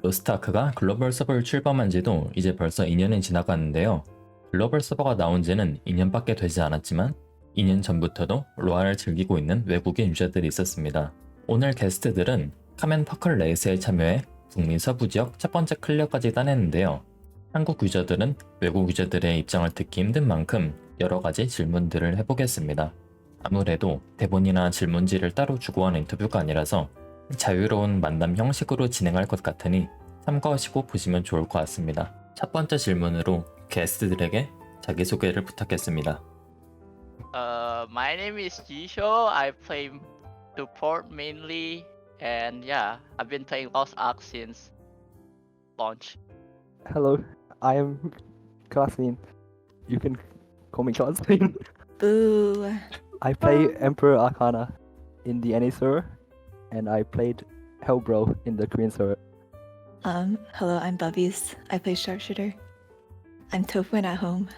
로스트아크가 글로벌 서버를 출범한 지도 이제 벌써 2년이 지나갔는데요. 글로벌 서버가 나온 지는 2년밖에 되지 않았지만 2년 전부터도 로아를 즐기고 있는 외국인 유저들이 있었습니다. 오늘 게스트들은 카멘 퍼클 레이스에 참여해 북미 서부 지역 첫 번째 클리어까지 따냈는데요. 한국 유저들은 외국 유저들의 입장을 듣기 힘든 만큼 여러 가지 질문들을 해보겠습니다. 아무래도 대본이나 질문지를 따로 주고하는 인터뷰가 아니라서 자유로운 만남 형식으로 진행할 것 같으니 참고하시고 보시면 좋을 것 같습니다. 첫 번째 질문으로 게스트들에게 자기소개를 부탁했습니다. My name is Jisho. I play support mainly, and yeah, I've been playing Lost Ark since launch. Hello, I am Kathleen. You can call me Kathleen. Boo. I play Emperor Arcana in the NA server, and I played Hellbro in the Korean server. Hello, I'm Bubbies. I play Sharpshooter. I'm Tofwin at home.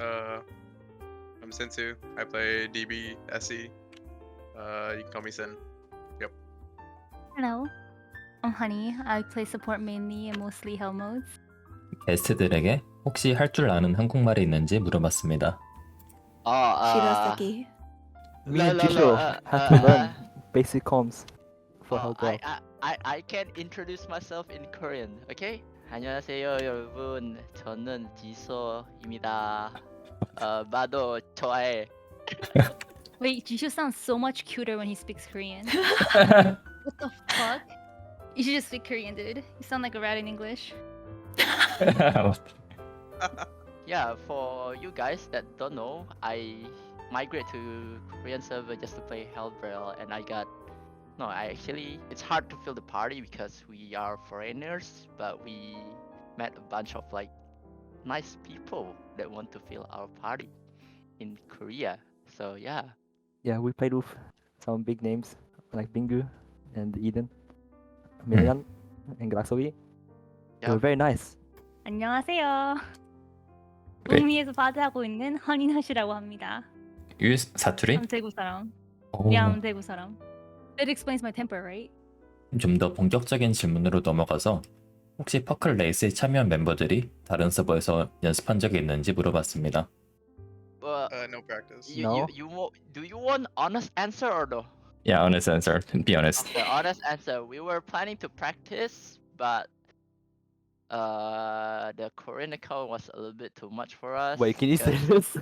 I'm Sensu. I play DB SE. You can call me Sen. Hello, I'm Honey. I play support mainly and mostly hell modes. 게스트들에게 혹시 할 줄 아는 한국말이 있는지 물어봤습니다. Shirosaki. Me and Jisho had to learn basic comms for Hellbro. I can introduce myself in Korean, okay? 안녕하세요, 여러분. 저는 지소입니다. 마도 좋아해. Wait, Jisho sounds so much cuter when he speaks Korean. What the fuck? You should just speak Korean, dude. You sound like a rat in English. Yeah, for you guys that don't know, I migrate to Korean server just to play Hellbrail, and it's hard to fill the party because we are foreigners, but we met a bunch of like nice people that want to fill our party in Korea. So yeah. Yeah, we played with some big names like Bingu and Eden, Milian, and Galaxovi. They were very nice. 안녕하세요. 네. 북미에서 바드하고 있는 허니넛이라고 합니다. 사투리? I'm 대구 사람. 오, Yeah, I'm 대구 사람. That explains my temper, right? 좀 더 본격적인 질문으로 넘어가서 혹시 퍼클 레이스에 참여한 멤버들이 다른 서버에서 연습한 적이 있는지 물어봤습니다. No practice. No. Do you want honest answer or no? Yeah, honest answer. Be honest. Okay, honest answer. We were planning to practice, but the Korean account was a little bit too much for us. Wait, can you say because- this?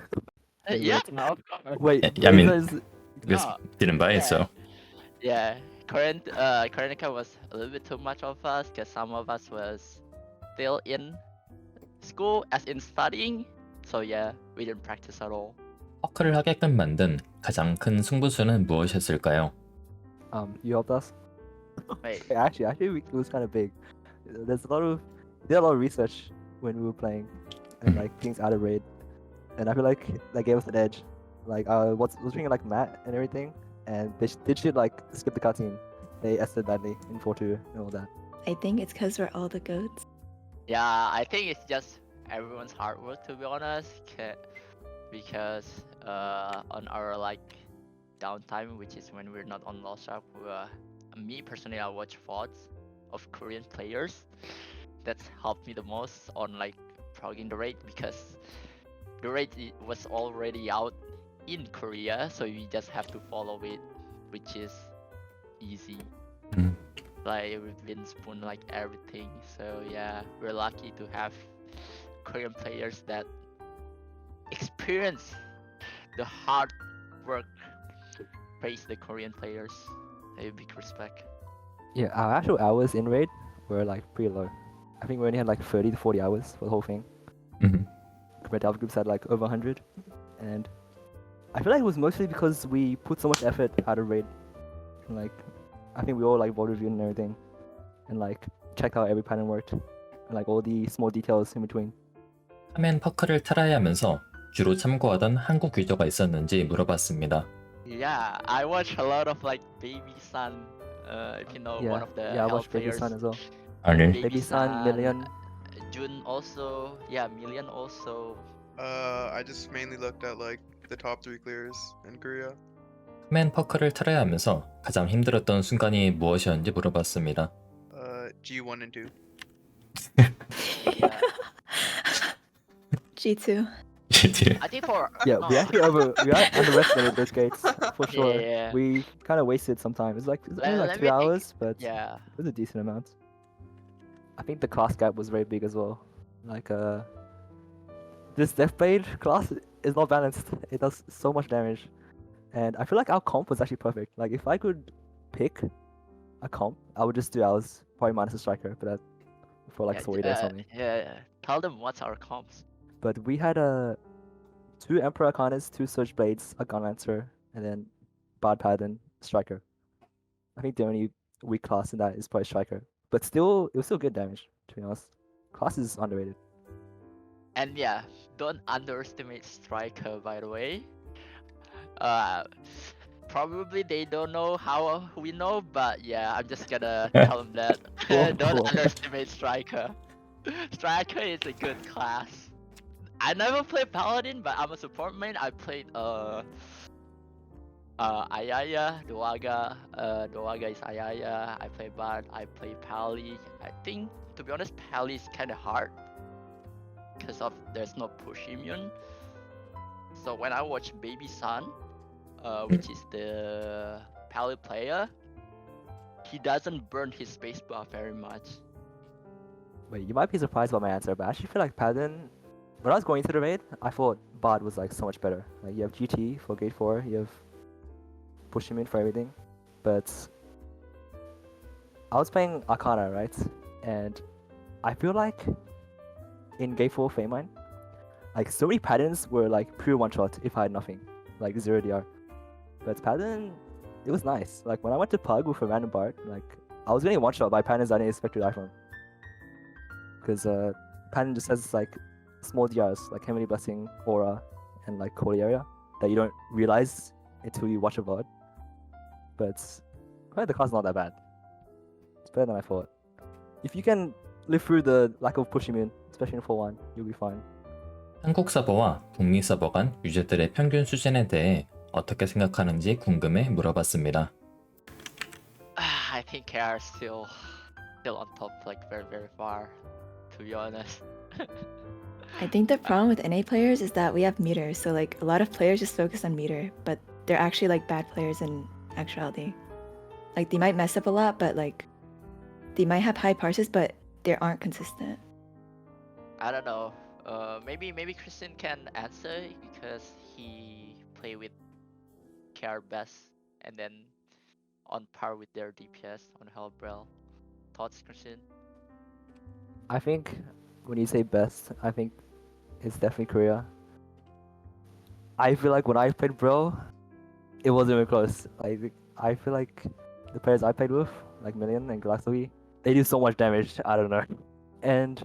Yeah, of course. Wait, Yeah, I mean- you guys- Because No. didn't buy it, so Yeah, current account was a little bit too much of us because some of us was still in school, as in studying. So yeah, we didn't practice at all. 퍼클을 하게끔 만든 가장 큰 승부수는 무엇이었을까요? you helped us. Wait, Actually, it was kind of big. There's a lot of research when we were playing, and like things out of raid, and I feel like that gave us an edge. Like was doing like Matt and everything, and they did like skip the cutscene. They ested badly in 4-2 and all that. I think it's because we're all the goats. yeah, I think it's just everyone's hard work, to be honest. Because on our like downtime, which is when we're not on Lost Ark, me personally, I watch VODs of Korean players. That's helped me the most on like progging the raid, because the raid was already out in Korea, so you just have to follow it, which is easy. Mm. Like we've been spoon like everything, so yeah, we're lucky to have Korean players that experience the hard work. Praise the Korean players. A big respect. Yeah, our actual hours in raid were like pretty low. I think we only had like 30 to 40 hours for the whole thing. Mhm. Compared to other groups had like over 100, and I feel like it was mostly because we put so much effort out of raid. And, like, I think we all like voted reviewed and everything, and like checked out every pattern worked, and like all the small details in between. 카멘 퍼클을 트라이 하면서 주로 참고하던 한국 유저가 있었는지 물어봤습니다. Yeah, I watch a lot of like Baby Sun. If you know, one of the I Hell watched Baby players. Sun as well. 아니, Baby Sun, Million. Jun also, yeah, Million also. I just mainly looked at like the top 3 clears in Korea. 카멘 퍼클을 트라이 하면서 가장 힘들었던 순간이 무엇이었는지 물어봤습니다. G1 and 2. Yeah. G2. I think for Yeah, we no, actually underestimated those gates for sure. Yeah. We kind of wasted some time. It's only like let 2 me think. hours, but Yeah. it was a decent amount. I think the class gap was very big as well. Like this Death Blade class is not balanced. It does so much damage, and I feel like our comp was actually perfect. Like if I could pick a comp, I would just do ours, probably minus a striker, but that for like Yeah, Sword or something. yeah. Tell them what's our comps. But we had 2 Emperor Arcanas, 2 Surge Blades, a Gun Lancer, and then Bard Paladin, Striker. I think the only weak class in that is probably Striker. But still, it was still good damage, to be honest. Class is underrated. And yeah, don't underestimate Striker, by the way. Probably they don't know how we know, but yeah, I'm just gonna tell them that. Cool, Don't cool. underestimate Striker. Striker is a good class. I never played Paladin, but I'm a support main. I played Ayaya, Doaga. Doaga is Ayaya. I play Bard. I play Pally. I think, to be honest, Pally is kind of hard because of there's no push immune. So when I watch Baby Sun, which is the Pally player, he doesn't burn his spacebar very much. Wait, you might be surprised by my answer, but I actually feel like Paladin, when I was going into the raid, I thought Bard was like so much better. Like you have GT for Gate 4, you have push him in for everything. But I was playing Arcana, right? And I feel like in Gate 4 Famine, like so many patterns were like pure one shot if I had nothing, like 0 DR. But Paladin, it was nice. Like when I went to Pug with a random Bard, like I was getting one shot by patterns I didn't expect to die from. Because Paladin just has like small DRs like Heavenly Blessing, Aura, and like Holy Area that you don't realize until you watch a VOD. But probably the class is not that bad. It's better than I thought. If you can live through the lack of push immune, especially in 4-1, you'll be fine. 한국 서버와 북미 서버 간 유저들의 평균 수준에 대해 어떻게 생각하는지 궁금해 물어봤습니다. I think KR is still on top, like very far, to be honest. I think the problem with NA players is that we have meters, so like a lot of players just focus on meter, but they're actually like bad players in actuality. Like they might mess up a lot, but like they might have high parses, but they aren't consistent. I don't know. Maybe Christian can answer because he play with KR best and then on par with their DPS on Hellbrel. Thoughts, Christian? I think when you say best, I think it's definitely Korea. I feel like when I played Bro, it wasn't even close. Like I feel like the players I played with, like Million and Galaxy, they do so much damage. I don't know, and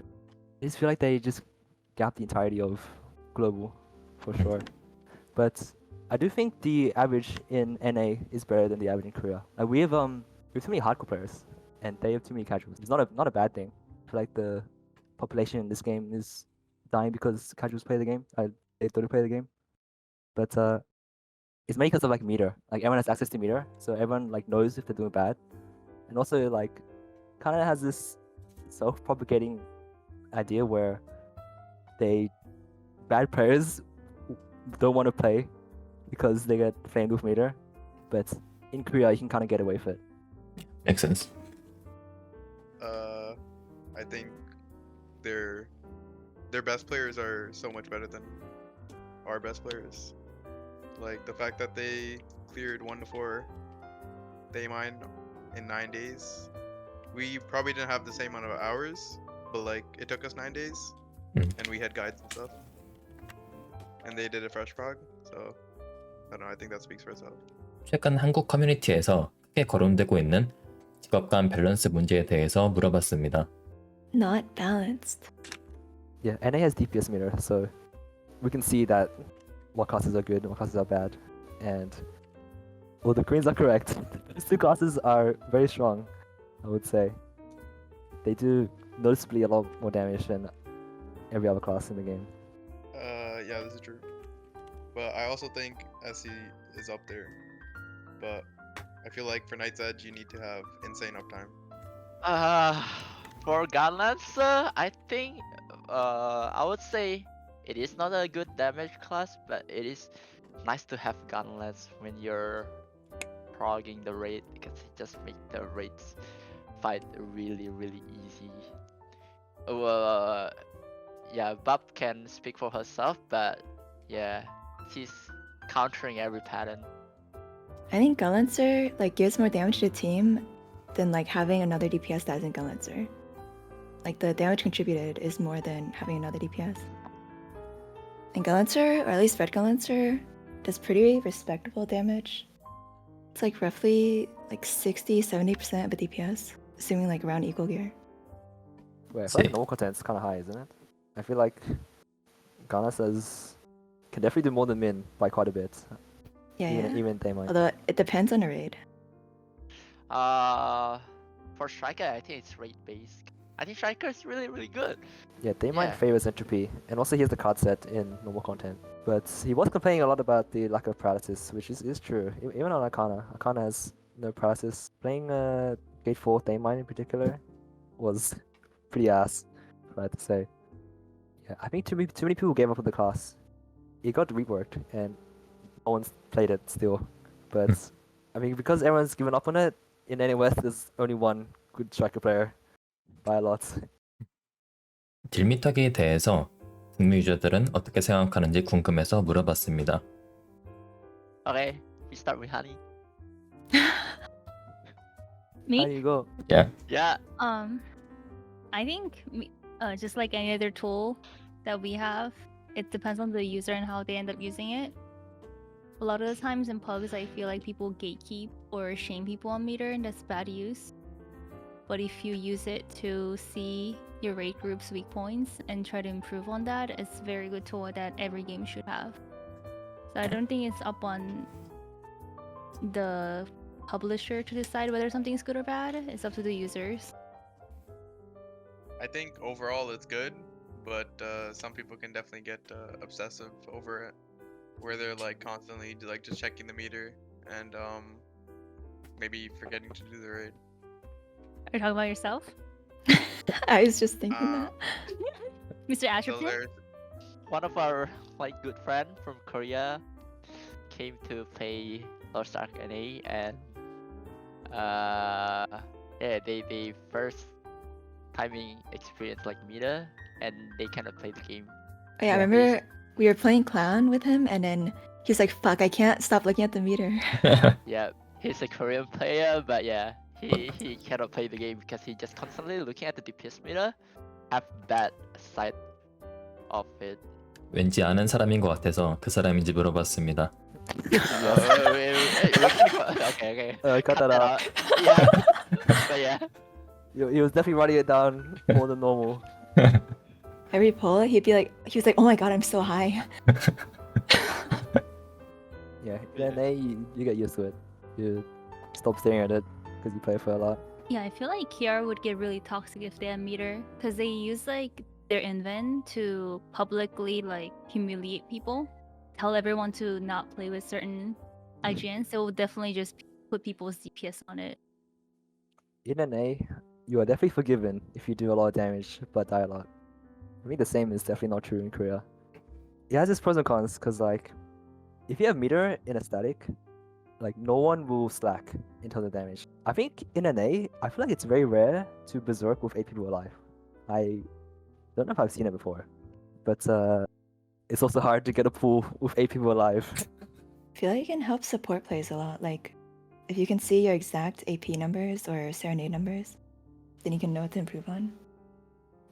I just feel like they just gap the entirety of global, for sure. But I do think the average in NA is better than the average in Korea. Like we have too many hardcore players, and they have too many casuals. It's not a bad thing. I feel like the population in this game is dying because casuals play the game. They don't play the game, but it's mainly because of like meter. Like everyone has access to meter, so everyone like knows if they're doing bad, and also like kind of has this self-propagating idea where bad players don't want to play because they get flamed with meter, but in Korea you can kind of get away with it. Makes sense. I think their best players are so much better than our best players. Like the fact that they cleared 1-4 Daymine in 9 days. We probably didn't have the same amount of hours, but like it took us 9 days, and we had guides and stuff. And they did a fresh prog, so I don't know. I think that speaks for itself. 최근 한국 커뮤니티에서 크게 거론되고 있는 직업 간 밸런스 문제에 대해서 물어봤습니다. Not balanced. Yeah, NA has DPS meter, so we can see that what classes are good and what classes are bad. And well, the Koreans are correct. These two classes are very strong, I would say. They do noticeably a lot more damage than every other class in the game. Yeah, this is true. But I also think SE is up there. But I feel like for Night's Edge, you need to have insane uptime. For Gunlance, I think I would say it is not a good damage class, but it is nice to have Gunlance when you're progging the raid because it just makes the raids fight really easy. Yeah, Bub can speak for herself, but yeah, she's countering every pattern. I think Gunlancer like gives more damage to the team than like having another DPS that isn't Gunlancer. Like the damage contributed is more than having another DPS. And Gunlancer, or at least Red Gunlancer, does pretty respectable damage. It's like roughly like 60-70% of a DPS, assuming like around equal gear. Wait, I feel See. like normal content's kind of high, isn't it? I feel like Ghana says can definitely do more than Min by quite a bit. Yeah, yeah. Even they might. Although it depends on the raid. For Striker, I think it's raid based. I think Striker is really good. Yeah, they might Yeah. favors entropy, and also he has the card set in normal content. But he was complaining a lot about the lack of paralysis, which is true. Even on Arcana, Arcana has no paralysis. Playing Gate 4 Thaymine in particular was pretty ass, if I had to say. Yeah, I think too many people gave up on the class. It got reworked, and no one's played it still. But I mean, because everyone's given up on it, in NA West there's only one good striker player by a lot. 딜미터기에 대해서 북미 유저들은 어떻게 생각하는지 궁금해서 물어봤습니다. Okay, we start with Honey. Me? How do you go? Yeah. I think just like any other tool that we have, it depends on the user and how they end up using it. A lot of the times in pugs, I feel like people gatekeep or shame people on meter, and that's bad use. But if you use it to see your raid group's weak points and try to improve on that, it's a very good tool that every game should have. So I don't think it's up on the publisher to decide whether something's good or bad. It's up to the users. I think overall it's good, but some people can definitely get obsessive over it, where they're like constantly like just checking the meter and maybe forgetting to do the raid. Are you talking about yourself? I was just thinking Uh, that. Mr. So Atrophy? there's One of our like good friend from Korea came to play Lost Ark NA, and yeah, they first timing experience like Mita, and they cannot play the game. Oh, yeah, I remember we were playing Clown with him, and then he was like, "Fuck, I can't stop looking at the meter." Yeah, he's a Korean player, but yeah, he cannot play the game because he just constantly looking at the DPS meter, have bad sight of it. 왠지 아는 사람인 것 같아서 그 사람인지 물어봤습니다. Okay. Cut that out. Yeah, but yeah. He was definitely writing it down more than normal. Every pull, he was like, "Oh my god, I'm so high." Yeah, then you get used to it. You stop staring at it because you play for a lot. Yeah, I feel like Kiara would get really toxic if they had meter, because they use like their invent to publicly like humiliate people, tell everyone to not play with certain IGNs. They will definitely just put people's DPS on it. In NA, you are definitely forgiven if you do a lot of damage but die a lot. I mean, the same is definitely not true in Korea. It has its pros and cons, because like, if you have meter in a static, like no one will slack in terms of damage. I think in NA, I feel like it's very rare to berserk with 8 people alive. I don't know if I've seen it before, but it's also hard to get a pool with 8 people alive. I feel like it can help support plays a lot. Like, if you can see your exact AP numbers or serenade numbers, then you can know what to improve on.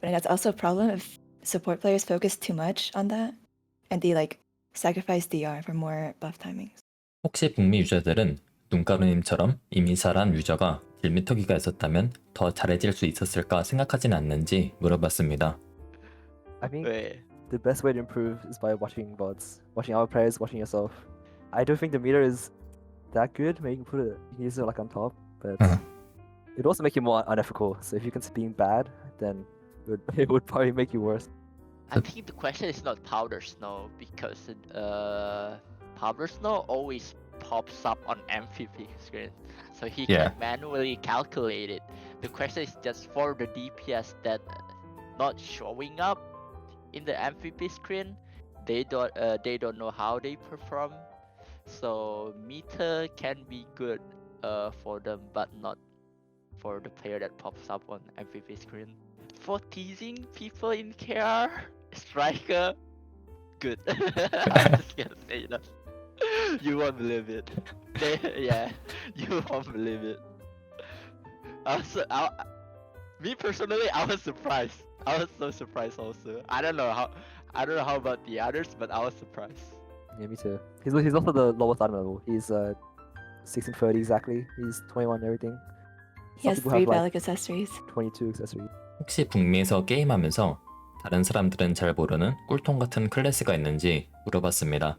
But that's also a problem if support players focus too much on that, and they like sacrifice DR for more buff timings. 혹시 북미 유저들은 눈가루님처럼 이미 잘한 유저가 딜미터기가 있었다면 더 잘해질 수 있었을까 생각하진 않는지 물어봤습니다. I think Wait. the best way to improve is by watching VODs, watching our players, watching yourself. I don't think the meter is that good. Maybe you can you can use it like on top, but it also make you more unethical. So if you can see being bad, then it would probably make you worse. I think the question is not powder snow because powder snow always pops up on MVP screen, so he Yeah. can manually calculate it. The question is just for the DPS that not showing up in the MVP screen, they don't know how they perform. So meter can be good for them, but not for the player that pops up on MVP screen. For teasing people in KR, striker, good. I'm just gonna say that. You won't believe it. Yeah, you won't believe it. Me personally, I was surprised. I was so surprised also. I don't know how about the others, but I was surprised. Yeah, me too. He's also the lowest item level. He's 1630 exactly. He's 21 and everything. He has people 3 have, like, Relic accessories. 22 accessories. 혹시 북미에서 게임하면서 다른 사람들은 잘 모르는 꿀통 같은 클래스가 있는지 물어봤습니다.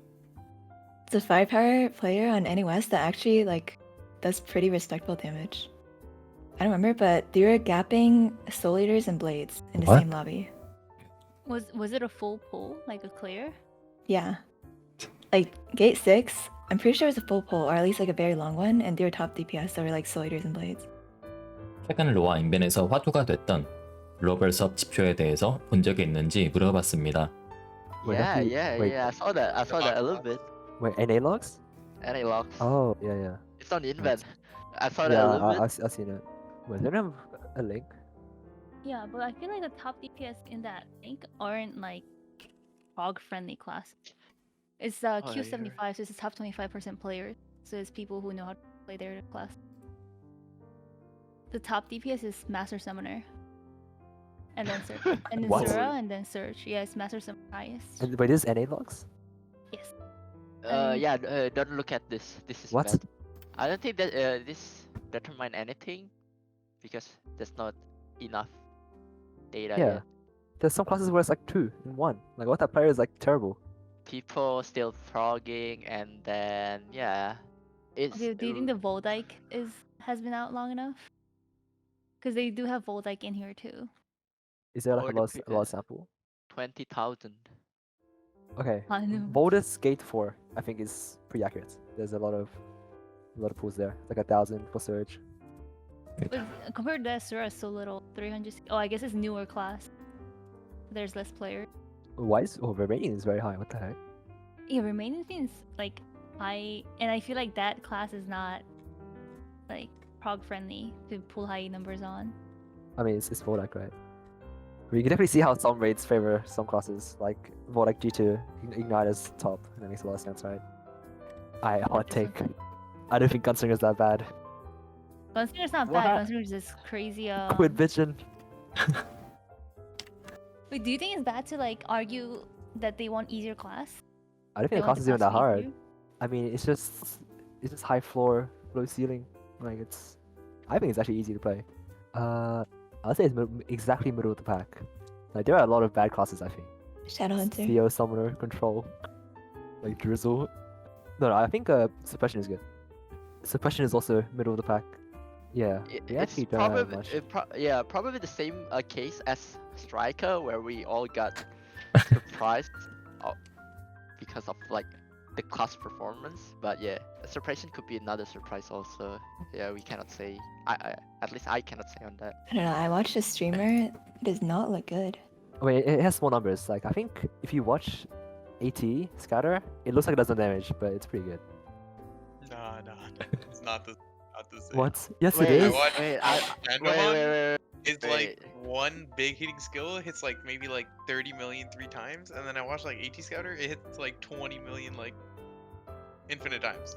It's a 5-power player on NOS that actually like does pretty respectable damage. I don't remember, but they were gapping soul eaters and blades in the What? same lobby. Was it a full pull, like a clear? Yeah. Like gate 6, I'm pretty sure it was a full pull, or at least like a very long one, and they were top DPS, so were like soul eaters and blades. 최근 로아 인벤에서 화두가 됐던 글로벌 섭 지표에 대해서 본 적이 있는지 물어봤습니다. Wait, Yeah, have you- yeah, wait. yeah. I saw that. I saw that a little bit. Wait, NA logs? NA logs. Oh, yeah. It's on Invent. I saw that Yeah, a little bit. I've seen it. Wait, they don't have a link? Yeah, but I feel like the top DPS in that link aren't like Prog friendly class. It's yeah. Q75, so it's the top 25% players. So it's people who know how to play their class. The top DPS is Master Summoner. And then Surge. And then What? Zura and then Surge. Yeah, it's Master Summoner highest. And wait, this is NA logs? Yes. Yeah. Don't look at this. This is What? bad. I don't think that this determine anything because there's not enough data Yeah. yet. There's some classes where it's like 2 and 1. Like, what, that player is like terrible. People still frogging, and then yeah, it's Okay, do you think the Voldike has been out long enough? Because they do have Voldike in here too. Is there like Or a the lot sample? 20,000. Okay. I know. Boldest gate 4, I think, is pretty accurate. There's a lot of pools there. Like 1,000 for Surge. But compared to that, Sura is so little. 300. Oh, I guess it's newer class. There's less players. Why is Romanian is very high? What the heck? Yeah, remaining things like high, and I feel like that class is not like prog friendly to pull high numbers on. I mean, it's Vodak, right? We can definitely see how some raids favor some classes, like Vodak G2, Ignite is top. That makes a lot of sense, right? Hot take. I don't think Gunslinger is that bad. Gunslinger's not What? bad. Gunslinger's just crazy. Quit bitching. Wait, do you think it's bad to like argue that they want easier class? I don't They think the want class is even that to be hard. easier? I mean, it's just high floor, low ceiling. Like I think it's actually easy to play. I'll say it's exactly middle of the pack. Like there are a lot of bad classes. I think Shadowhunter. Theo, Summoner, Control, like Drizzle. No, I think Suppression is good. Suppression is also middle of the pack. Yeah, we It's actually don't have probably much. probably the same case as Striker, where we all got surprised because of like the class performance. But yeah, Suppression could be another surprise also. Yeah, we cannot say. I at least I cannot say on that. I don't know. I watched a streamer. It does not look good. Wait, it has small numbers. Like I think if you watch AT Scatter, it looks like it does no damage, but it's pretty good. Nah, it's not the same. What? Yes, Wait, it I is. watched wait, Andamon. It's wait. like one big hitting skill hits like maybe like 30 million 3 times, and then I watched like AT Scouter, it hits like 20 million like infinite times.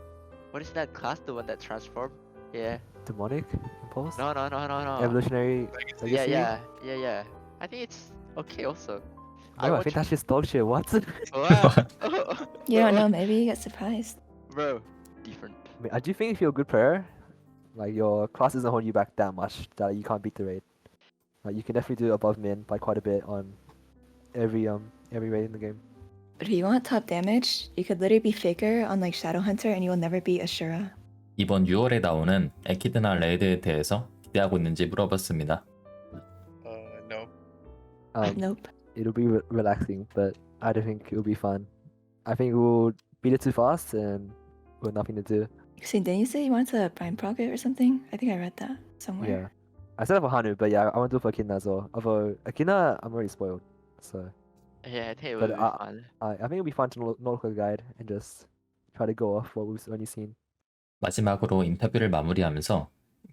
What is that class? The one that transformed? Yeah. Demonic Impulse. No. Evolutionary. Legacy. Yeah. I think it's okay also. No, I think that's just dog shit. What? Wow. You don't know. Maybe you get surprised. Bro, different. I mean, I do think if you're a good player, like your class doesn't hold you back that much that you can't beat the raid. Like you can definitely do above min by quite a bit on every raid in the game. But if you want top damage, you could literally be Faker on like Shadowhunter and you will never beat Ashura. 이번 6월에 나오는 에키드나 레이드에 대해서 기대하고 있는지 물어봤습니다. No. Nope. It'll be relaxing, but I don't think it'll be fun. I think we'll beat it too fast, and with nothing to do. Christine, didn't you say you wanted to Prime Prog it or something? I think I read that somewhere. Yeah. I said it for Hanu, but yeah, I want to do it for Akina as well. Although Akina, I'm already spoiled, so Yeah, I think it But, would be fun. I think it'll be fun to not look at the guide and just try to go off what we've already seen. 마지막으로 인터뷰를 마무리하면서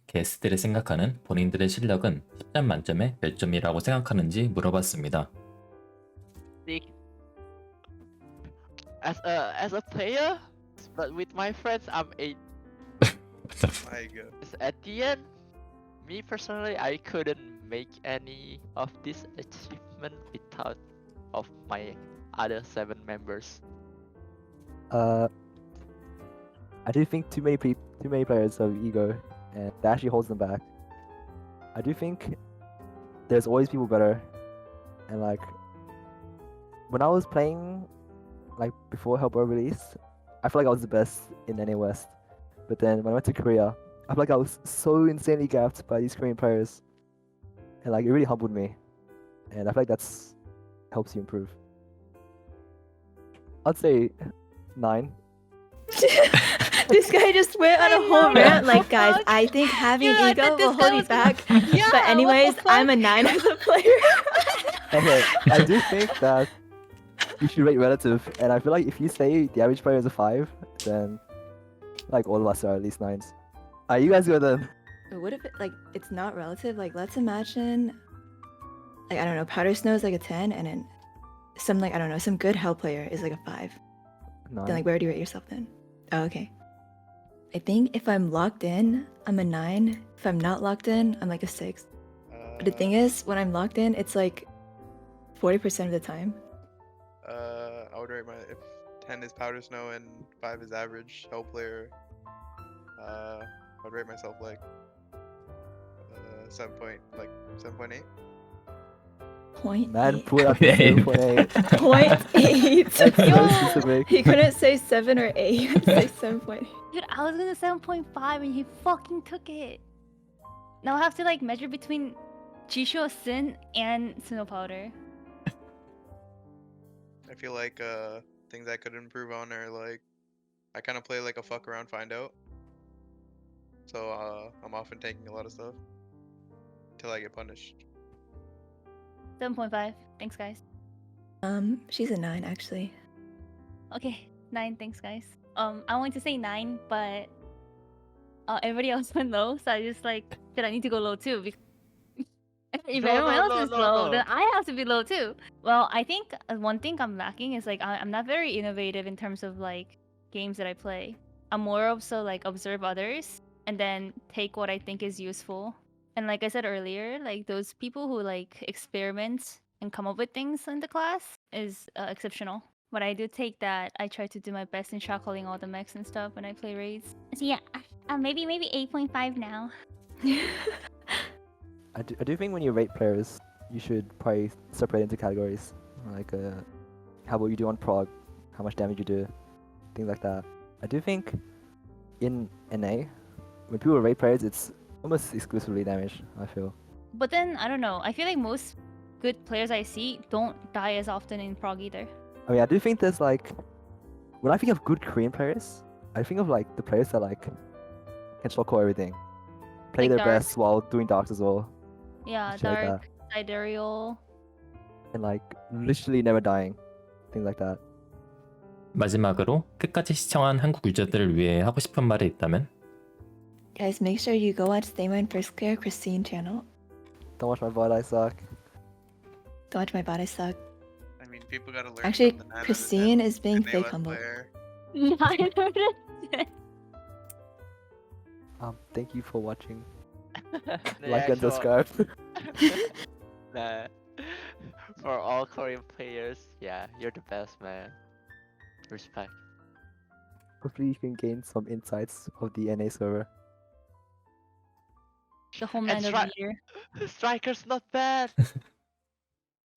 게스트들이 생각하는 본인들의 실력은 10점 만점에 몇 점이라고 생각하는지 물어봤습니다. Think as a player, but with my friends, I'm 8. My God. At the end, me personally, I couldn't make any of this achievement without of my other 7 members. I do think too many players have ego, and that actually holds them back. I do think there's always people better, and like when I was playing, like before Hellboy release, I felt like I was the best in NA West. But then when I went to Korea, I felt like I was so insanely gapped by these Korean players, and like it really humbled me, and I feel like that's helps you improve. I'd say 9. This guy just went on a whole rant. Like, guys, I think having Yeah, I ego thought will this guy hold you was- back. Yeah, But what anyways, the I'm a fuck? 9 as a player. Okay, I do think that you should rate relative, and I feel like if you say the average player is a 5, then like all of us are at least 9s. You guys go then. But what if it, like, it's not relative? Like, let's imagine, like, I don't know, Powder Snow is like a 10, and then some, like, I don't know, some good Hell player is like a 5. 9. Then, like, where do you rate yourself then? Oh, okay. I think if I'm locked in, I'm a 9. If I'm not locked in, I'm like a 6. But the thing is, when I'm locked in, it's like 40% of the time. I would rate my if 10 is powder snow and 5 is average hell player. I would rate myself like 7.8. Point Man, eight. put up Yeah. 0.8. Point 8. That's Yo. so specific. He couldn't say 7 or 8. He had to say 7.8. Dude, I was gonna 7.5 and he fucking took it. Now I have to like measure between Jisho Sin and Snow Powder. I feel like things I could improve on are like I kind of play like a fuck around find out. So I'm often taking a lot of stuff till I get punished. 7.5. Thanks, guys. She's a 9 actually. Okay, 9. Thanks, guys. I wanted to say 9, but everybody else went low, so I just like, did I need to go low too? Because if No, everyone no, else no, is no, low, no. then I have to be low too. Well, I think one thing I'm lacking is like I'm not very innovative in terms of like games that I play. I'm more of so like observe others and then take what I think is useful. And like I said earlier, like those people who like experiment and come up with things in the class is exceptional. But I do take that. I try to do my best in shot-calling all the mechs and stuff when I play raids. So yeah, maybe 8.5 now. I do think when you rate players, you should probably separate into categories. Like, how what you do on prog, how much damage you do, things like that. I do think in NA, when people rate players, it's almost exclusively damage, I feel. But then I don't know. I feel like most good players I see don't die as often in prog either. I mean, I do think there's like, when I think of good Korean players, I think of like the players that like can short call everything, play Like their Dark. best while doing darks as well, Yeah, Shit like that. Dark, Sidereal. and like literally never dying, things like that. 마지막으로 끝까지 시청한 한국 유저들을 위해 하고 싶은 말이 있다면 Guys, make sure you go watch Stay Mine First Clear Christine channel. Don't watch my VOD, I suck. Don't watch my bot, I suck. I mean, people gotta learn. Actually, from the 9 out of 10 Christine is being NA fake West humble. player. Thank you for watching. Yeah, Like and sure. subscribe. Nah. For all Korean players, yeah, you're the best, man. Respect. Hopefully you can gain some insights of the NA server. The homeland of Stri- the year. Striker's not bad.